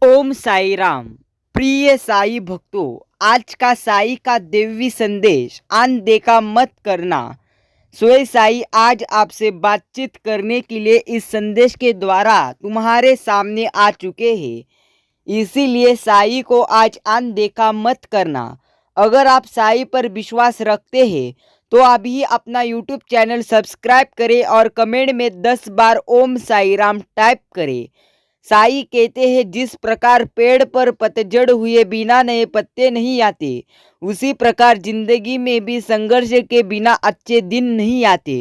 ओम साई राम। प्रिय साई भक्तों, आज का साई का देवी संदेश अनदेखा मत करना। सोए साई आज आपसे बातचीत करने के लिए इस संदेश के द्वारा तुम्हारे सामने आ चुके हैं। इसीलिए साई को आज अनदेखा मत करना। अगर आप साई पर विश्वास रखते हैं तो अभी अपना यूट्यूब चैनल सब्सक्राइब करें और कमेंट में 10 बार ओम साई राम टाइप करें। साई कहते हैं, जिस प्रकार पेड़ पर पतझड़ हुए बिना नए पत्ते नहीं आते, उसी प्रकार जिंदगी में भी संघर्ष के बिना अच्छे दिन नहीं आते।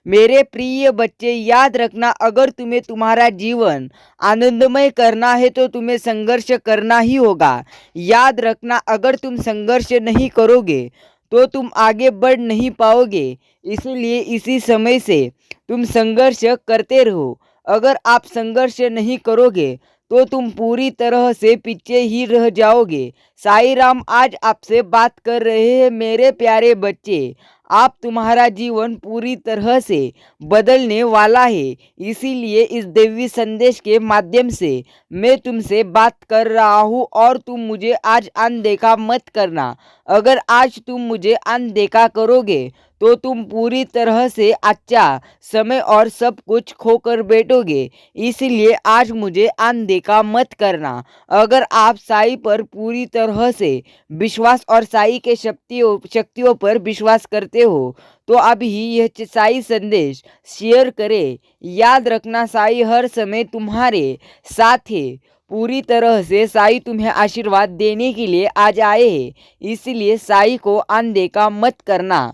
मेरे प्रिय बच्चे, याद रखना, अगर तुम्हें तुम्हारा जीवन आनंदमय करना है तो तुम्हें संघर्ष करना ही होगा। याद रखना, अगर तुम संघर्ष नहीं करोगे तो तुम आगे बढ़ नहीं पाओगे। इसलिए इसी समय से तुम संघर्ष करते रहो। अगर आप संघर्ष नहीं करोगे तो तुम पूरी तरह से पीछे ही रह जाओगे। साई राम आज आपसे बात कर रहे हैं। मेरे प्यारे बच्चे, आप तुम्हारा जीवन पूरी तरह से बदलने वाला है। इसीलिए इस दैवी संदेश के माध्यम से मैं तुमसे बात कर रहा हूँ और तुम मुझे आज अनदेखा मत करना। अगर आज तुम मुझे अनदेखा करोगे तो तुम पूरी तरह से अच्छा समय और सब कुछ खोकर बैठोगे। इसलिए आज मुझे अनदेखा मत करना। अगर आप साई पर पूरी तरह से विश्वास और साई के शक्तियों पर विश्वास करते हो तो अभी यह साई संदेश शेयर करें। याद रखना, साई हर समय तुम्हारे साथ है। पूरी तरह से साई तुम्हें आशीर्वाद देने के लिए आज आए हैं। इसलिए साई को अनदेखा मत करना।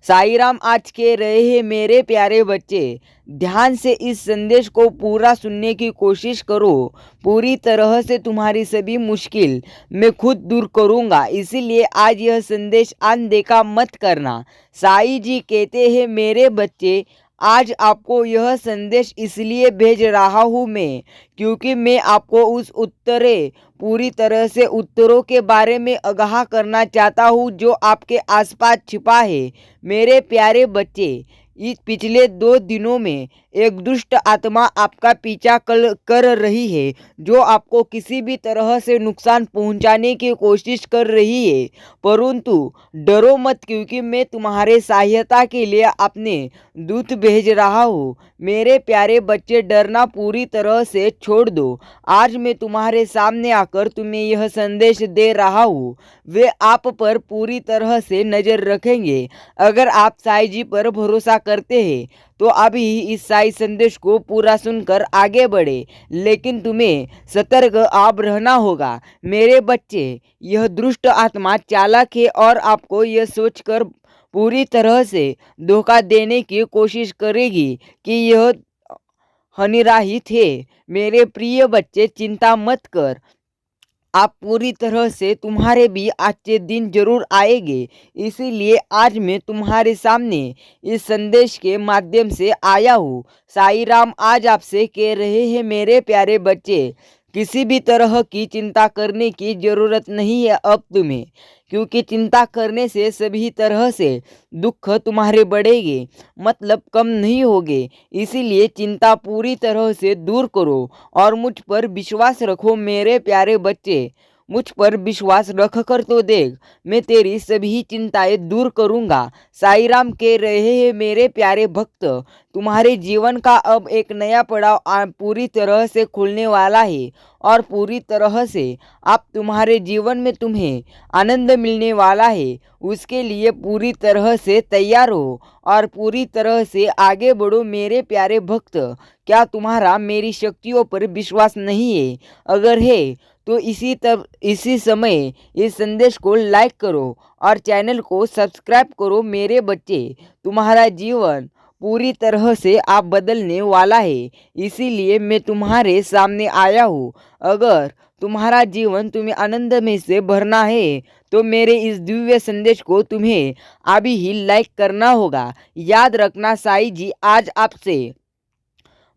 साई राम आज कह रहे हैं, मेरे प्यारे बच्चे, ध्यान से इस संदेश को पूरा सुनने की कोशिश करो। पूरी तरह से तुम्हारी सभी मुश्किल मैं खुद दूर करूंगा। इसीलिए आज यह संदेश अनदेखा मत करना। साई जी कहते हैं, मेरे बच्चे, आज आपको यह संदेश इसलिए भेज रहा हूँ मैं, क्योंकि मैं आपको उस पूरी तरह से उत्तरों के बारे में आगाह करना चाहता हूँ जो आपके आसपास छिपा है। मेरे प्यारे बच्चे, इस पिछले 2 दिनों में एक दुष्ट आत्मा आपका पीछा कर रही है, जो आपको किसी भी तरह से नुकसान पहुंचाने की कोशिश कर रही है। परंतु डरो मत, क्योंकि मैं तुम्हारे सहायता के लिए अपने दूत भेज रहा हूँ। मेरे प्यारे बच्चे, डरना पूरी तरह से छोड़ दो। आज मैं तुम्हारे सामने आकर तुम्हें यह संदेश दे रहा हूँ। वे आप पर पूरी तरह से नज़र रखेंगे। अगर आप साई जी पर भरोसा करते हैं तो अभी इस साई संदेश को पूरा सुनकर आगे बढ़े, लेकिन तुम्हें सतर्क आप रहना होगा। मेरे बच्चे, यह दुष्ट आत्मा चालाक है और आपको यह सोचकर पूरी तरह से धोखा देने की कोशिश करेगी कि यह हानिरहित है। मेरे प्रिय बच्चे, चिंता मत कर। आप पूरी तरह से तुम्हारे भी अच्छे दिन जरूर आएंगे। इसीलिए आज मैं तुम्हारे सामने इस संदेश के माध्यम से आया हूँ। साई राम आज आपसे कह रहे हैं, मेरे प्यारे बच्चे, किसी भी तरह की चिंता करने की ज़रूरत नहीं है अब तुम्हें, क्योंकि चिंता करने से सभी तरह से दुख तुम्हारे बढ़ेंगे, मतलब कम नहीं होंगे। इसीलिए चिंता पूरी तरह से दूर करो और मुझ पर विश्वास रखो। मेरे प्यारे बच्चे, मुझ पर विश्वास रख कर तो देख, मैं तेरी सभी चिंताएं दूर करूंगा। साई राम कह रहे हैं, मेरे प्यारे भक्त, तुम्हारे जीवन का अब एक नया पड़ाव पूरी तरह से खुलने वाला है और पूरी तरह से आप तुम्हारे जीवन में तुम्हें आनंद मिलने वाला है। उसके लिए पूरी तरह से तैयार हो और पूरी तरह से आगे बढ़ो। मेरे प्यारे भक्त, क्या तुम्हारा मेरी शक्तियों पर विश्वास नहीं है? अगर है तो इसी समय इस संदेश को लाइक करो और चैनल को सब्सक्राइब करो। मेरे बच्चे, तुम्हारा जीवन पूरी तरह से आप बदलने वाला है। इसीलिए मैं तुम्हारे सामने आया हूँ। अगर तुम्हारा जीवन तुम्हें आनंद में से भरना है तो मेरे इस दिव्य संदेश को तुम्हें अभी ही लाइक करना होगा। याद रखना, साई जी आज आपसे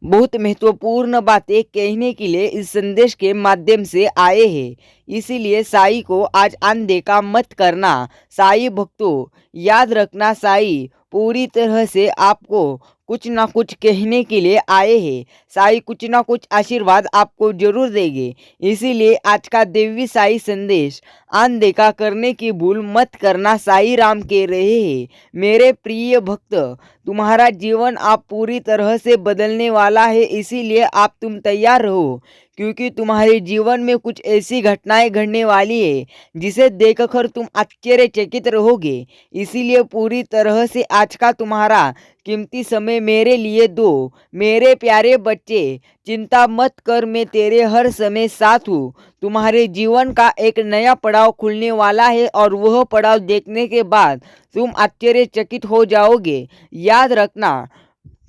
बहुत महत्वपूर्ण बातें कहने के लिए इस संदेश के माध्यम से आए हैं। इसीलिए साई को आज अनदेखा मत करना। साई भक्तों, याद रखना, साई पूरी तरह से आपको कुछ ना कुछ कहने के लिए आए हैं। साईं कुछ ना कुछ आशीर्वाद आपको जरूर देंगे। इसीलिए आज का देवी साईं संदेश अनदेखा करने की भूल मत करना। साईं राम कह रहे हैं, मेरे प्रिय भक्त, तुम्हारा जीवन आप पूरी तरह से बदलने वाला है। इसीलिए आप तुम तैयार रहो, क्योंकि तुम्हारे जीवन में कुछ ऐसी घटनाएं घटने वाली है जिसे देखकर तुम आश्चर्यचकित रहोगे। इसीलिए पूरी तरह से आज का तुम्हारा कीमती समय मेरे लिए दो। मेरे प्यारे बच्चे, चिंता मत कर, मैं तेरे हर समय साथ हूँ। तुम्हारे जीवन का एक नया पड़ाव खुलने वाला है और वह पड़ाव देखने के बाद तुम आश्चर्यचकित हो जाओगे। याद रखना,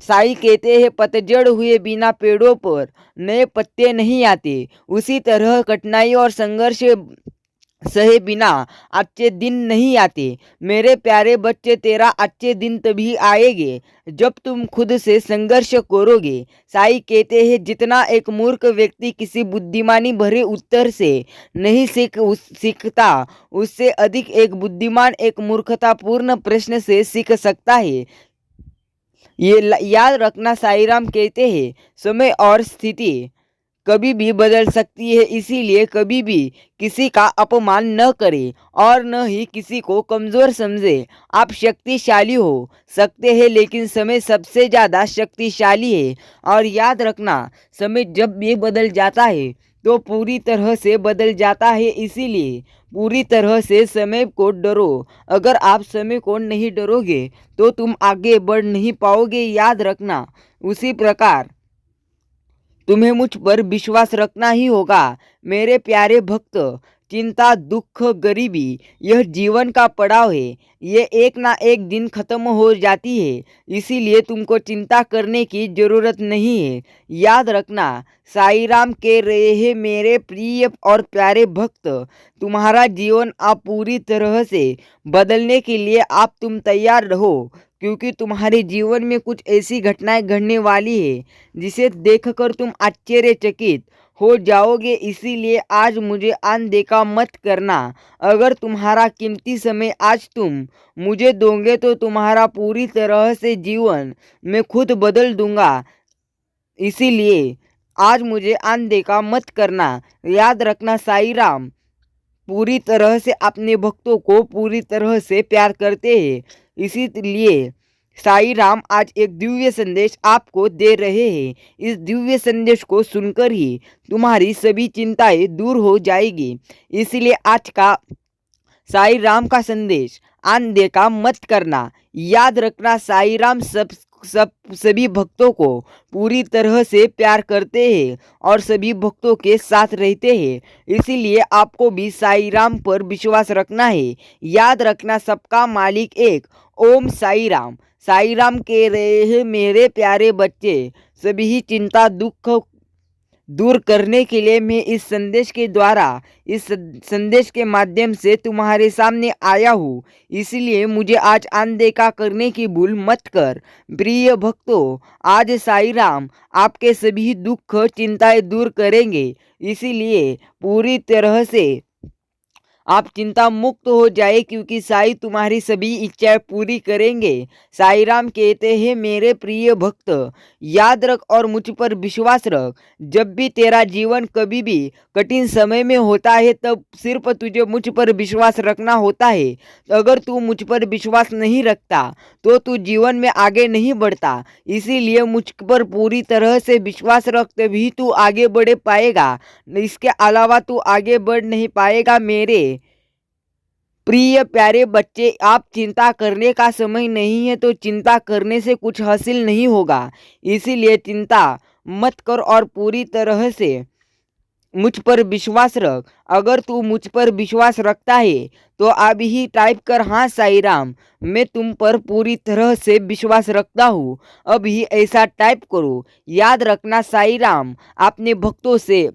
साईं कहते हैं, पतझड़ हुए बिना पेड़ों पर नए पत्ते नहीं आते। उसी तरह कठिनाई और संघर्ष सहे बिना अच्छे दिन नहीं आते। मेरे प्यारे बच्चे, तेरा अच्छे दिन तभी आएंगे जब तुम खुद से संघर्ष करोगे। साईं कहते हैं, जितना एक मूर्ख व्यक्ति किसी बुद्धिमानी भरे उत्तर से नहीं सीखता, उससे अधिक एक बुद्धिमान एक मूर्खतापूर्ण प्रश्न से सीख सकता है। ये याद रखना, साईं राम कहते हैं, समय और स्थिति कभी भी बदल सकती है। इसीलिए कभी भी किसी का अपमान न करें और न ही किसी को कमज़ोर समझे। आप शक्तिशाली हो सकते हैं, लेकिन समय सबसे ज़्यादा शक्तिशाली है। और याद रखना, समय जब भी बदल जाता है तो पूरी तरह से बदल जाता है। इसीलिए पूरी तरह से समय को डरो। अगर आप समय को नहीं डरोगे तो तुम आगे बढ़ नहीं पाओगे। याद रखना, उसी प्रकार तुम्हें मुझ पर विश्वास रखना ही होगा। मेरे प्यारे भक्त, चिंता, दुख, गरीबी यह जीवन का पड़ाव है। ये एक ना एक दिन खत्म हो जाती है। इसीलिए तुमको चिंता करने की जरूरत नहीं है। याद रखना, साईं राम कह रहे हैं, मेरे प्रिय और प्यारे भक्त, तुम्हारा जीवन आप पूरी तरह से बदलने के लिए आप तुम तैयार रहो, क्योंकि तुम्हारे जीवन में कुछ ऐसी घटनाएं घटने वाली है जिसे देखकर तुम आश्चर्यचकित हो जाओगे। इसीलिए आज मुझे अनदेखा मत करना। अगर तुम्हारा कीमती समय आज तुम मुझे दोगे तो तुम्हारा पूरी तरह से जीवन मैं खुद बदल दूंगा। इसीलिए आज मुझे अनदेखा मत करना। याद रखना, साईं राम पूरी तरह से अपने भक्तों को पूरी तरह से प्यार करते हैं। इसीलिए साईं राम आज एक दिव्य संदेश आपको दे रहे हैं। इस दिव्य संदेश को सुनकर ही तुम्हारी सभी चिंताएं दूर हो जाएगी। इसलिए आज का साईं राम का संदेश अनदेखा मत करना। याद रखना, साईं राम सभी भक्तों को पूरी तरह से प्यार करते हैं और सभी भक्तों के साथ रहते हैं। इसीलिए आपको भी साईं राम पर विश्वास रखना है। याद रखना, सबका मालिक एक। ओम साईं राम। साईं राम कह रहे हैं, मेरे प्यारे बच्चे, सभी चिंता दुख दूर करने के लिए मैं इस संदेश के द्वारा, इस संदेश के माध्यम से तुम्हारे सामने आया हूँ। इसलिए मुझे आज अनदेखा करने की भूल मत कर। प्रिय भक्तों, आज साईं राम आपके सभी दुख चिंताएं दूर करेंगे। इसीलिए पूरी तरह से आप चिंता मुक्त हो जाए, क्योंकि साईं तुम्हारी सभी इच्छाएं पूरी करेंगे। साईं राम कहते हैं, मेरे प्रिय भक्त, याद रख और मुझ पर विश्वास रख। जब भी तेरा जीवन कभी भी कठिन समय में होता है, तब सिर्फ तुझे मुझ पर विश्वास रखना होता है। अगर तू मुझ पर विश्वास नहीं रखता तो तू जीवन में आगे नहीं बढ़ता। इसीलिए मुझ पर पूरी तरह से विश्वास रख, तभी तू आगे बढ़ पाएगा। इसके अलावा तू आगे बढ़ नहीं पाएगा। मेरे प्रिय प्यारे बच्चे, आप चिंता करने का समय नहीं है, तो चिंता करने से कुछ हासिल नहीं होगा। इसीलिए चिंता मत कर और पूरी तरह से मुझ पर विश्वास रख। अगर तू मुझ पर विश्वास रखता है तो अभी ही टाइप कर, हाँ साईं राम, मैं तुम पर पूरी तरह से विश्वास रखता हूँ। अभी ऐसा टाइप करो। याद रखना, साईं राम अपने भक्तों से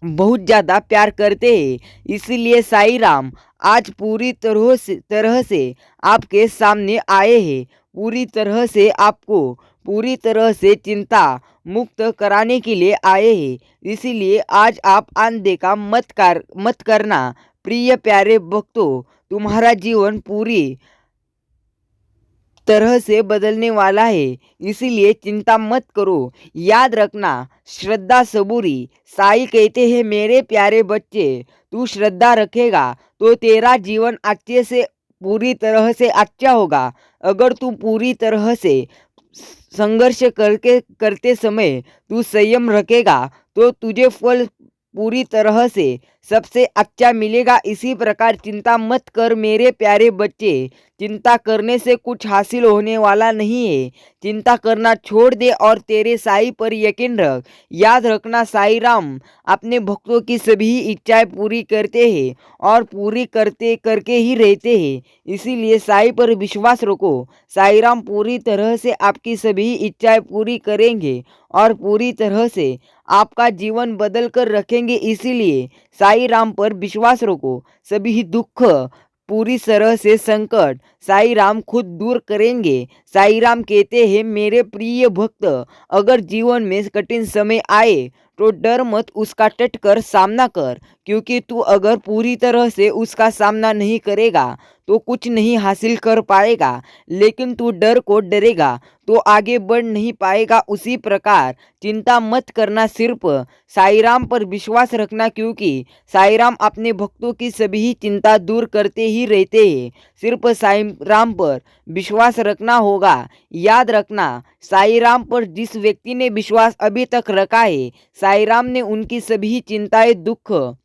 बहुत ज़्यादा प्यार करते हैं। इसीलिए साईं राम आज पूरी तरह से आपके सामने आए हैं। पूरी तरह से आपको पूरी तरह से चिंता मुक्त कराने के लिए आए हैं। इसीलिए आज आप अनदेखा मत करना। प्रिय प्यारे भक्तों, तुम्हारा जीवन पूरी तरह से बदलने वाला है, इसीलिए चिंता मत करो। याद रखना, श्रद्धा सबूरी। साईं कहते हैं मेरे प्यारे बच्चे, तू श्रद्धा रखेगा तो तेरा जीवन अच्छे से पूरी तरह से अच्छा होगा। अगर तू पूरी तरह से संघर्ष करते समय तू संयम रखेगा तो तुझे फल पूरी तरह से सबसे अच्छा मिलेगा। इसी प्रकार चिंता मत कर मेरे प्यारे बच्चे। चिंता करने से कुछ हासिल होने वाला नहीं है। चिंता करना छोड़ दे और तेरे साईं पर यकीन रख। याद रखना, साईं राम अपने भक्तों की सभी इच्छाएं पूरी करते हैं और पूरी करते करके ही रहते हैं। इसीलिए साईं पर विश्वास रखो। साईं राम पूरी तरह से आपकी सभी इच्छाएं पूरी करेंगे और पूरी तरह से आपका जीवन बदल कर रखेंगे। इसीलिए साईं राम पर विश्वास रखो। सभी दुख, पूरी तरह से संकट साईं राम खुद दूर करेंगे। साईं राम कहते हैं मेरे प्रिय भक्त, अगर जीवन में कठिन समय आए तो डर मत, उसका डट कर सामना कर। क्योंकि तू अगर पूरी तरह से उसका सामना नहीं करेगा तो कुछ नहीं हासिल कर पाएगा। लेकिन तू डर को डरेगा तो आगे बढ़ नहीं पाएगा। उसी प्रकार चिंता मत करना, सिर्फ साईं राम पर विश्वास रखना, क्योंकि साईं राम अपने भक्तों की सभी चिंता दूर करते ही रहते हैं। सिर्फ साईं राम पर विश्वास रखना होगा। याद रखना, साईं राम पर जिस व्यक्ति ने विश्वास अभी तक रखा है, साईं राम ने उनकी सभी चिंताएं, दुख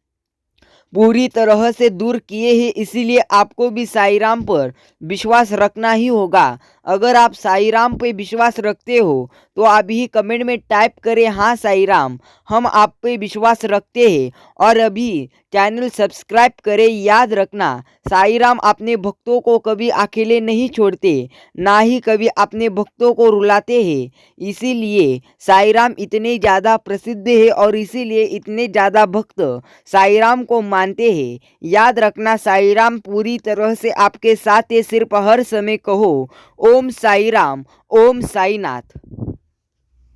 पूरी तरह से दूर किए हैं। इसीलिए आपको भी साईं राम पर विश्वास रखना ही होगा। अगर आप साईं राम पे विश्वास रखते हो तो आप ही कमेंट में टाइप करें, हाँ साईं राम, हम आप पे विश्वास रखते हैं। और अभी चैनल सब्सक्राइब करें। याद रखना, साईं राम अपने भक्तों को कभी अकेले नहीं छोड़ते, ना ही कभी अपने भक्तों को रुलाते हैं। इसीलिए साईं राम इतने ज़्यादा प्रसिद्ध है और इसीलिए इतने ज़्यादा भक्त साईं राम को मानते हैं। याद रखना, साईं राम पूरी तरह से आपके साथ है। सिर्फ हर समय कहो ओम साईं राम, ओम साईं नाथ।